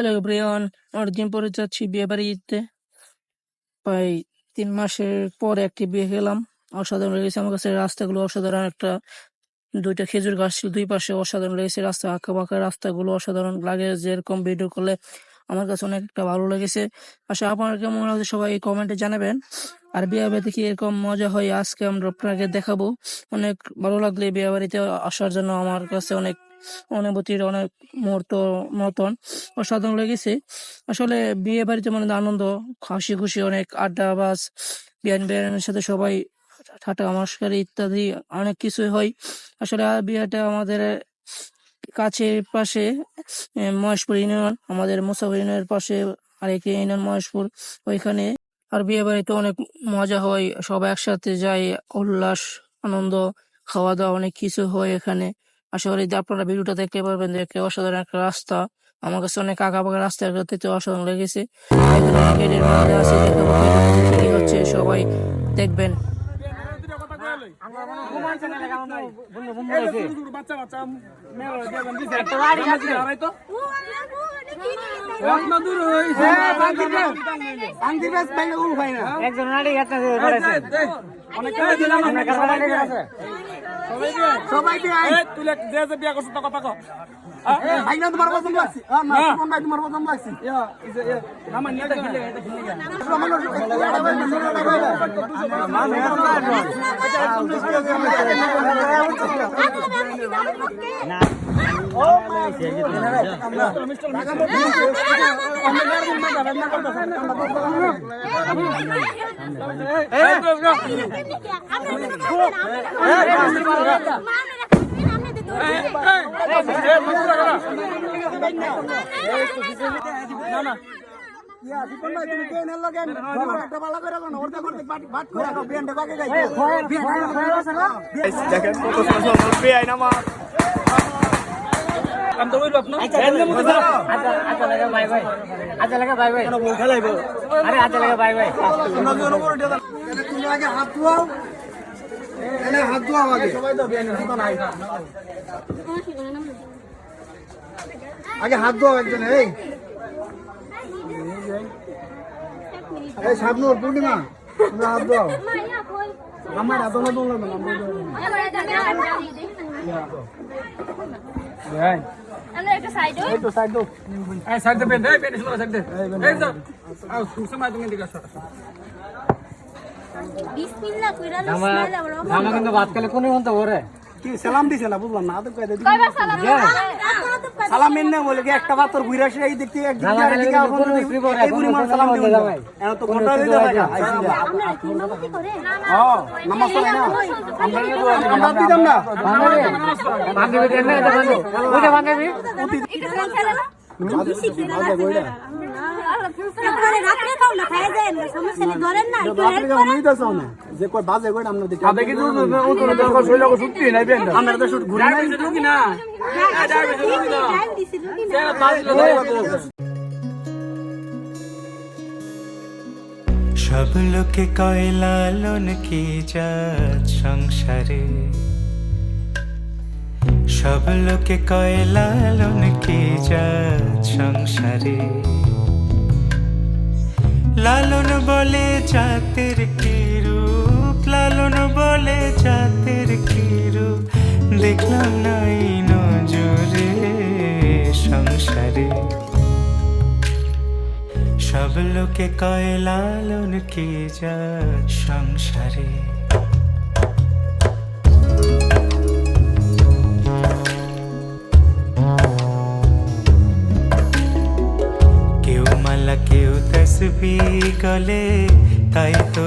Hello everyone, অনেকদিন পরে যাচ্ছি বিয়ে বাড়িতে। প্রায় 3 মাসের পরে একটি বিয়ে গেলাম। অসাধারণ লেগেছে আমার কাছে, রাস্তাগুলো অসাধারণ। একটা দুইটা খেজুর গাছ ছিল দুই পাশে, অসাধারণ লেগেছে। রাস্তা আঁকা বাঁকা, রাস্তাগুলো অসাধারণ লাগে, যেরকম ভিডিও করলে আমার কাছে অনেক একটা ভালো লেগেছে। আসলে আপনার কেমন মনে হচ্ছে সবাই কমেন্টে জানাবেন। আর বিয়ে বাড়িতে কি এরকম মজা হয় আজকে আমরা আপনাকে দেখাবো। অনেক ভালো লাগলে বিয়ে বাড়িতে আসার জন্য আমার কাছে অনেক অনুভূতির অনেক মুহূর্ত মতন অসাধারণ লেগেছে। আসলে বিয়ে বাড়িতে মানে আনন্দ, হাসি খুশি, অনেক আড্ডা বাজ, বিয়ানের সাথে সবাই ঠাট্টা মশকরা ইত্যাদি অনেক কিছুই হয়। আসলে বিয়েটা আমাদের কাছের পাশে, মহেশপুর ইউনিয়ন, আমাদের মুসাফর ইউনিয়নের পাশে আরেকটি ইউনিয়ন মহেশপুর, ওইখানে। আর বিয়ে বাড়িতে অনেক মজা হয়, সবাই একসাথে যায়, উল্লাস আনন্দ, খাওয়া দাওয়া অনেক কিছু হয় এখানে। আশা করি যে আপনারা ভিডিওটা দেখতে পারবেন, দেখে অসাধারণ একটা রাস্তা। আমার কাছে অনেক আঁকা বাঁকা রাস্তা দেখতে অসাধারণ লেগেছে। এখানে গেটের মধ্যে আছে, দেখাবো কি হচ্ছে, সবাই দেখবেন। দেখেন কত সুন্দর বেআই নামা আগে হাত ধোয়া একজন। এই শাবনুর পূর্ণিমা তোমরা হাত ধোয়াও। আমার হাত ধোয়া লাগবে কিন্তু ভাত খেলে কোন কি সালাম দিছে না, বুঝলাম না। সালাম মেন না বলে কি একটা পাথর ঘুরে আসে এই দেখতে এক দিকে আর দিকে এই পরিমাণ সালাম দিও এত তো ঘন্টা দিতে লাগা আইছিলা। হ্যাঁ নামাজ পড়ে না আমরা দিতাম না ভাঙবে দেন না, এটা ভাঙবে ওটা ভাঙবে যে কয় বাজে কয় আমরা দেখি আবে কিন্তু ওর দরকার হইলো সত্যি নাই বেন আমরা তো শুট ঘুরে নাই কি না সব লোকে কয় লালন কি জাত সংসারে, সব লোকে কয় লালন কি জাত সংসারে। লালন বলে জাতের কি রূপ, লালন বলে জাতের কি রূপ, দেখলাম নাই নজরে সংসারে। সব লোকে কয় লালন কি জাত সংসারে। কেউ মালা কেউ তসবিহ গলে, তাই তো